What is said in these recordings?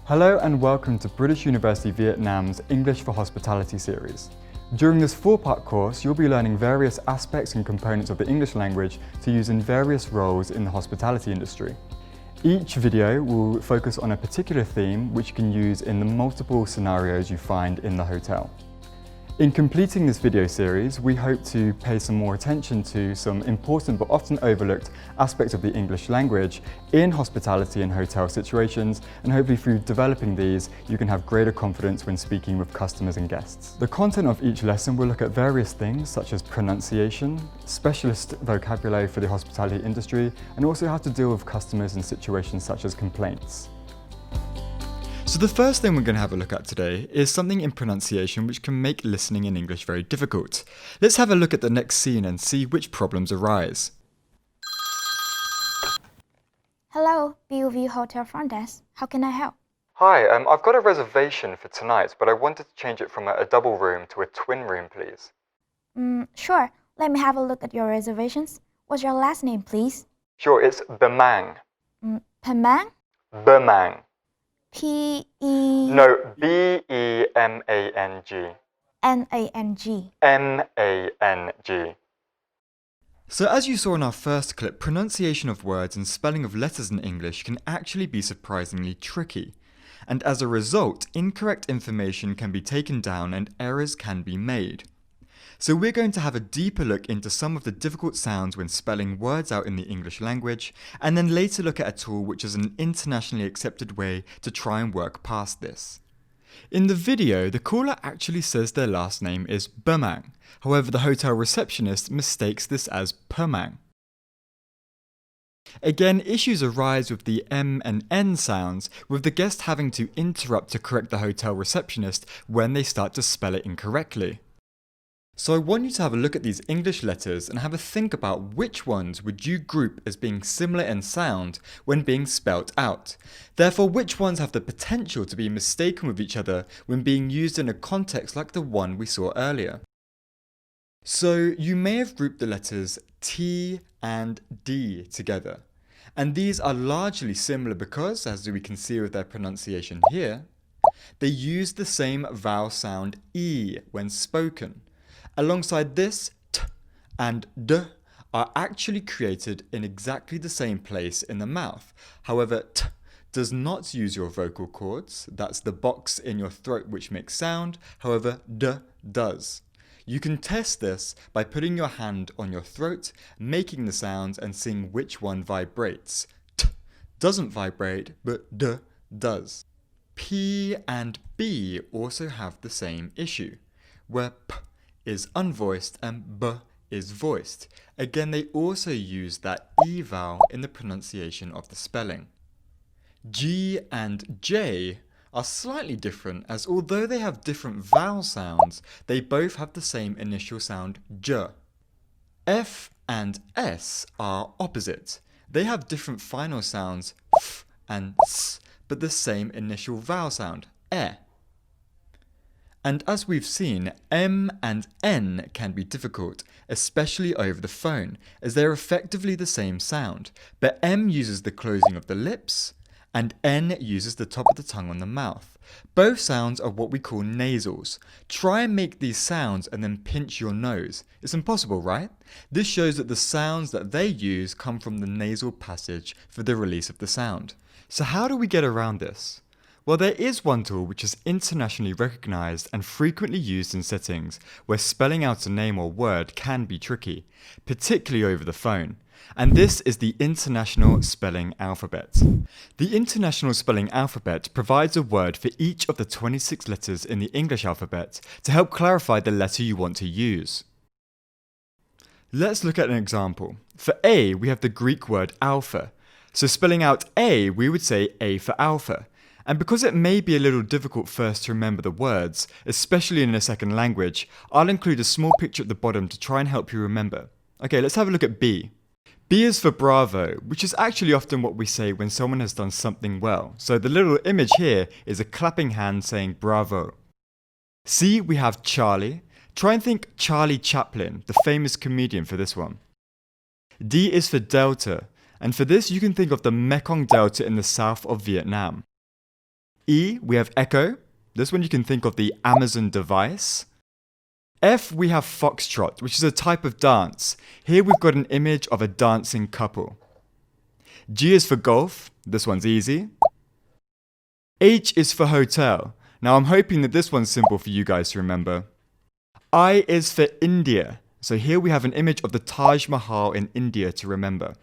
Hello and welcome to British University Vietnam's English for Hospitality series. During this 4-part course, you'll be learning various aspects and components of the English language to use in various roles in the hospitality industry. Each video will focus on a particular theme which you can use in the multiple scenarios you find in the hotel. In completing this video series, we hope to pay some more attention to some important but often overlooked aspects of the English language in hospitality and hotel situations, and hopefully through developing these, you can have greater confidence when speaking with customers and guests. The content of each lesson will look at various things such as pronunciation, specialist vocabulary for the hospitality industry, and also how to deal with customers in situations such as complaints. So the first thing we're going to have a look at today is something in pronunciation which can make listening in English very difficult. Let's have a look at the next scene and see which problems arise. Hello, BUV Hotel Front Desk. How can I help? Hi, I've got a reservation for tonight, but I wanted to change it from a double room to a twin room, please. Sure. Let me have a look at your reservations. What's your last name, please? Sure, it's Bemang. Pemang? Bemang. P-E... No, B-E-M-A-N-G. N-A-N-G. M-A-N-G. So as you saw in our first clip, pronunciation of words and spelling of letters in English can actually be surprisingly tricky. And as a result, incorrect information can be taken down and errors can be made. So we're going to have a deeper look into some of the difficult sounds when spelling words out in the English language, and then later look at a tool which is an internationally accepted way to try and work past this. In the video, the caller actually says their last name is Bemang. However, the hotel receptionist mistakes this as Pemang. Again, issues arise with the M and N sounds, with the guest having to interrupt to correct the hotel receptionist when they start to spell it incorrectly. So I want you to have a look at these English letters and have a think about which ones would you group as being similar in sound when being spelt out. Therefore, which ones have the potential to be mistaken with each other when being used in a context like the one we saw earlier. So you may have grouped the letters T and D together. And these are largely similar because, as we can see with their pronunciation here, they use the same vowel sound E when spoken. Alongside this, T and D are actually created in exactly the same place in the mouth. However, T does not use your vocal cords, that's the box in your throat which makes sound, however, D does. You can test this by putting your hand on your throat, making the sounds and seeing which one vibrates. T doesn't vibrate, but D does. P and B also have the same issue, where P is unvoiced and B is voiced. Again, they also use that E vowel in the pronunciation of the spelling. G and J are slightly different, as although they have different vowel sounds, they both have the same initial sound J. F and S are opposite. They have different final sounds F and S, but the same initial vowel sound E. And as we've seen, M and N can be difficult, especially over the phone, as they're effectively the same sound, but M uses the closing of the lips, and N uses the top of the tongue on the mouth. Both sounds are what we call nasals. Try and make these sounds and then pinch your nose. It's impossible, right? This shows that the sounds that they use come from the nasal passage for the release of the sound. So how do we get around this? Well, there is one tool which is internationally recognized and frequently used in settings where spelling out a name or word can be tricky, particularly over the phone. And this is the International Spelling Alphabet. The International Spelling Alphabet provides a word for each of the 26 letters in the English alphabet to help clarify the letter you want to use. Let's look at an example. For A, we have the Greek word alpha. So spelling out A, we would say A for alpha. And because it may be a little difficult first to remember the words, especially in a second language, I'll include a small picture at the bottom to try and help you remember. Okay, let's have a look at B. B is for bravo, which is actually often what we say when someone has done something well. So the little image here is a clapping hand saying bravo. C, we have Charlie. Try and think Charlie Chaplin, the famous comedian, for this one. D is for delta, and for this you can think of the Mekong Delta in the south of Vietnam. E, we have echo. This one you can think of the Amazon device. F, we have foxtrot, which is a type of dance. Here we've got an image of a dancing couple. G is for golf. This one's easy. H is for hotel. Now I'm hoping that this one's simple for you guys to remember. I is for India. So here we have an image of the Taj Mahal in India to remember.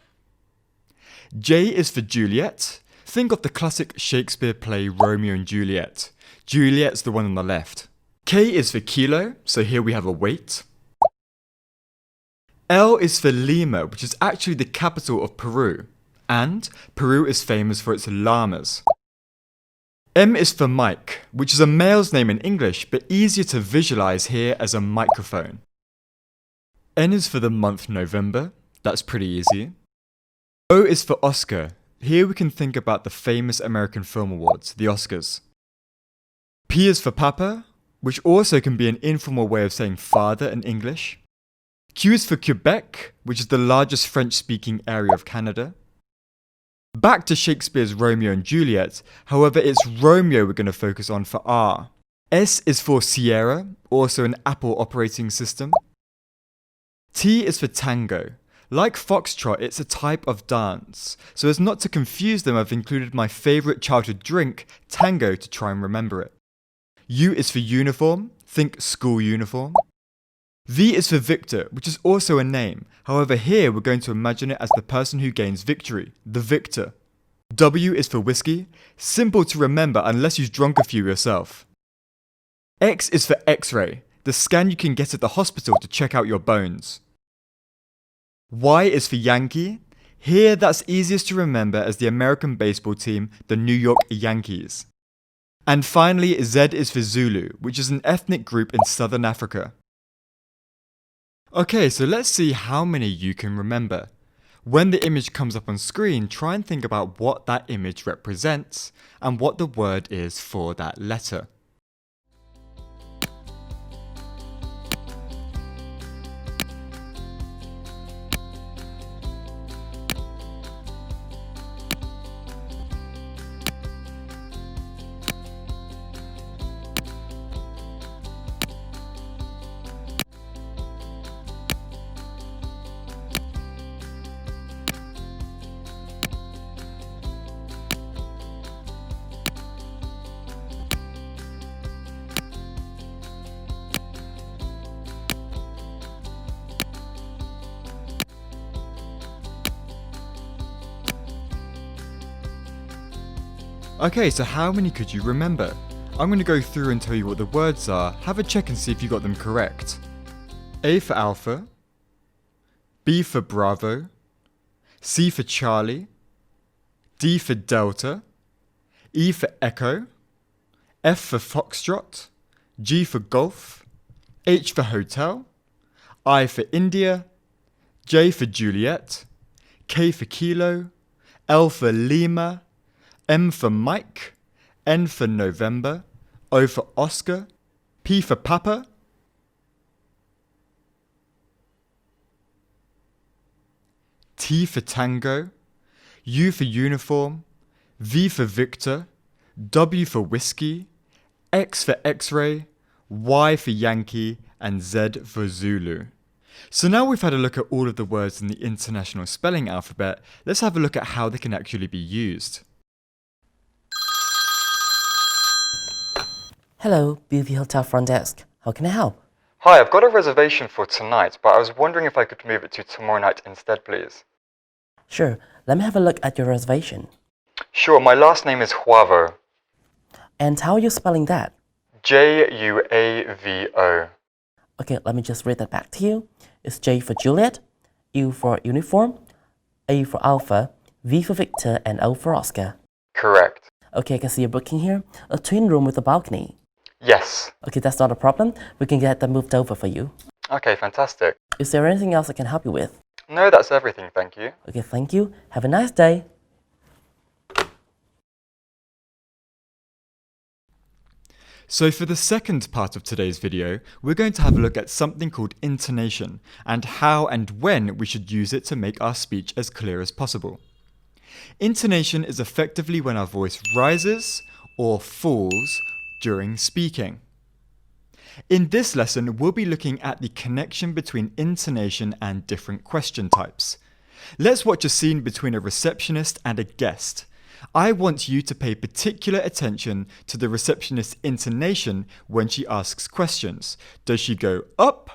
J is for Juliet. Think of the classic Shakespeare play Romeo and Juliet. Juliet's the one on the left. K is for kilo, so here we have a weight. L is for Lima, which is actually the capital of Peru. And Peru is famous for its llamas. M is for mic, which is a male's name in English, but easier to visualize here as a microphone. N is for the month November. That's pretty easy. O is for Oscar. Here we can think about the famous American Film Awards, the Oscars. P is for Papa, which also can be an informal way of saying father in English. Q is for Quebec, which is the largest French-speaking area of Canada. Back to Shakespeare's Romeo and Juliet, however it's Romeo we're going to focus on for R. S is for Sierra, also an Apple operating system. T is for tango. Like foxtrot, it's a type of dance. So as not to confuse them, I've included my favourite childhood drink, tango, to try and remember it. U is for uniform. Think school uniform. V is for Victor, which is also a name. However, here we're going to imagine it as the person who gains victory, the victor. W is for whiskey. Simple to remember unless you've drunk a few yourself. X is for X-ray, the scan you can get at the hospital to check out your bones. Y is for Yankee. Here that's easiest to remember as the American baseball team, the New York Yankees. And finally, Z is for Zulu, which is an ethnic group in southern Africa. Okay, so let's see how many you can remember. When the image comes up on screen, try and think about what that image represents and what the word is for that letter. Okay, so how many could you remember? I'm going to go through and tell you what the words are. Have a check and see if you got them correct. A for Alpha, B for Bravo, C for Charlie, D for Delta, E for Echo, F for Foxtrot, G for Golf, H for Hotel, I for India, J for Juliet, K for Kilo, L for Lima, M for Mike, N for November, O for Oscar, P for Papa, T for Tango, U for Uniform, V for Victor, W for Whiskey, X for X-ray, Y for Yankee, and Z for Zulu. So now we've had a look at all of the words in the International Spelling Alphabet, let's have a look at how they can actually be used. Hello, BUV Hotel Front Desk. How can I help? Hi, I've got a reservation for tonight, but I was wondering if I could move it to tomorrow night instead, please. Sure, let me have a look at your reservation. Sure, my last name is Huavo. And how are you spelling that? Juavo. Okay, let me just read that back to you. It's J for Juliet, U for Uniform, A for Alpha, V for Victor, and O for Oscar. Correct. Okay, I can see your booking here. A twin room with a balcony. Yes. Okay, that's not a problem. We can get that moved over for you. Okay, fantastic. Is there anything else I can help you with? No, that's everything, thank you. Okay, thank you. Have a nice day. So for the second part of today's video, we're going to have a look at something called intonation and how and when we should use it to make our speech as clear as possible. Intonation is effectively when our voice rises or falls during speaking. In this lesson, we'll be looking at the connection between intonation and different question types. Let's watch a scene between a receptionist and a guest. I want you to pay particular attention to the receptionist's intonation when she asks questions. Does she go up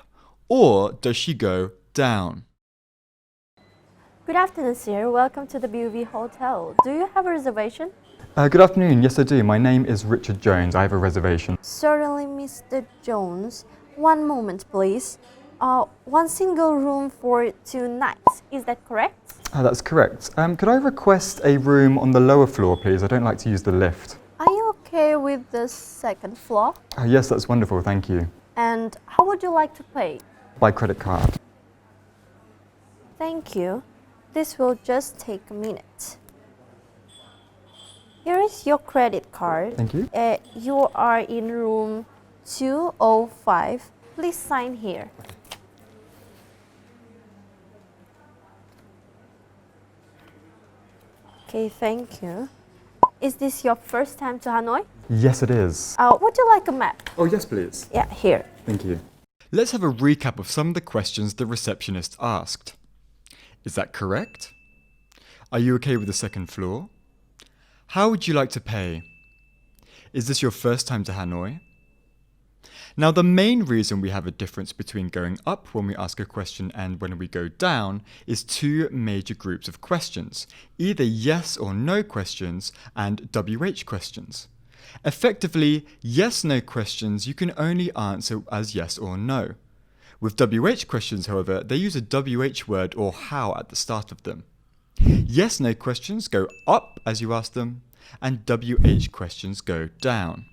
or does she go down? Good afternoon, sir. Welcome to the BUV Hotel. Do you have a reservation? Good afternoon. Yes, I do. My name is Richard Jones. I have a reservation. Certainly, Mr. Jones. One moment, please. One single room for 2 nights. Is that correct? That's correct. Could I request a room on the lower floor, please? I don't like to use the lift. Are you okay with the 2nd floor? Yes, that's wonderful. Thank you. And how would you like to pay? By credit card. Thank you. This will just take a minute. Here is your credit card. Thank you. You are in room 205. Please sign here. Okay, thank you. Is this your first time to Hanoi? Yes, it is. Would you like a map? Oh, yes, please. Yeah, here. Thank you. Let's have a recap of some of the questions the receptionist asked. Is that correct? Are you okay with the 2nd floor? How would you like to pay? Is this your first time to Hanoi? Now, the main reason we have a difference between going up when we ask a question and when we go down is 2 major groups of questions, either yes or no questions and WH questions. Effectively, yes-no questions you can only answer as yes or no. With WH questions, however, they use a WH word or how at the start of them. Yes-no questions go up as you ask them, and WH questions go down.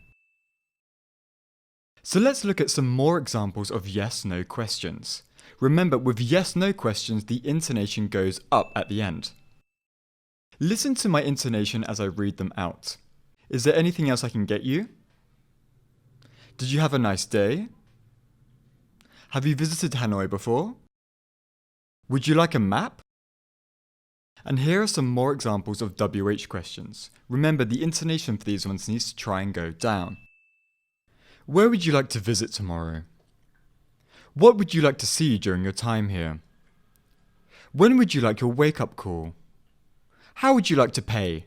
So let's look at some more examples of yes-no questions. Remember, with yes-no questions, the intonation goes up at the end. Listen to my intonation as I read them out. Is there anything else I can get you? Did you have a nice day? Have you visited Hanoi before? Would you like a map? And here are some more examples of WH questions. Remember, the intonation for these ones needs to try and go down. Where would you like to visit tomorrow? What would you like to see during your time here? When would you like your wake-up call? How would you like to pay?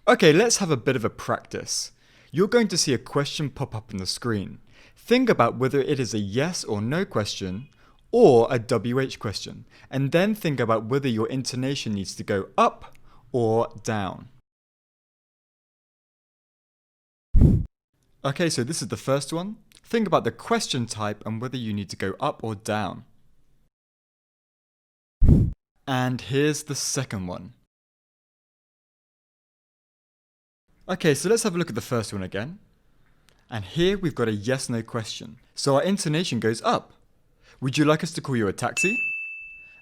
Okay, let's have a bit of a practice. You're going to see a question pop up on the screen. Think about whether it is a yes or no question or a WH question, and then think about whether your intonation needs to go up or down. Okay, so this is the first one. Think about the question type and whether you need to go up or down. And here's the second one. Okay, so let's have a look at the first one again. And here we've got a yes-no question. So our intonation goes up. Would you like us to call you a taxi?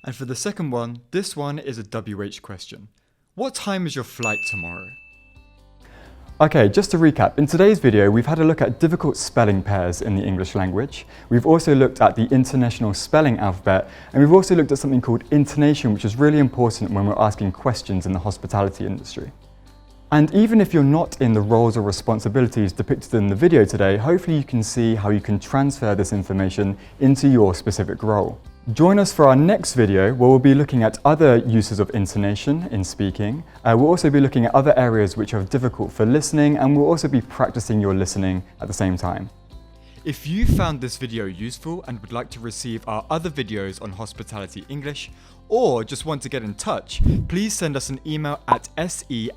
And for the second one, this one is a WH question. What time is your flight tomorrow? Okay, just to recap, in today's video we've had a look at difficult spelling pairs in the English language. We've also looked at the International Spelling Alphabet, and we've also looked at something called intonation, which is really important when we're asking questions in the hospitality industry. And even if you're not in the roles or responsibilities depicted in the video today, hopefully you can see how you can transfer this information into your specific role. Join us for our next video where we'll be looking at other uses of intonation in speaking. We'll also be looking at other areas which are difficult for listening, and we'll also be practicing your listening at the same time. If you found this video useful and would like to receive our other videos on hospitality English, or just want to get in touch, please send us an email at se@buv.edu.vn.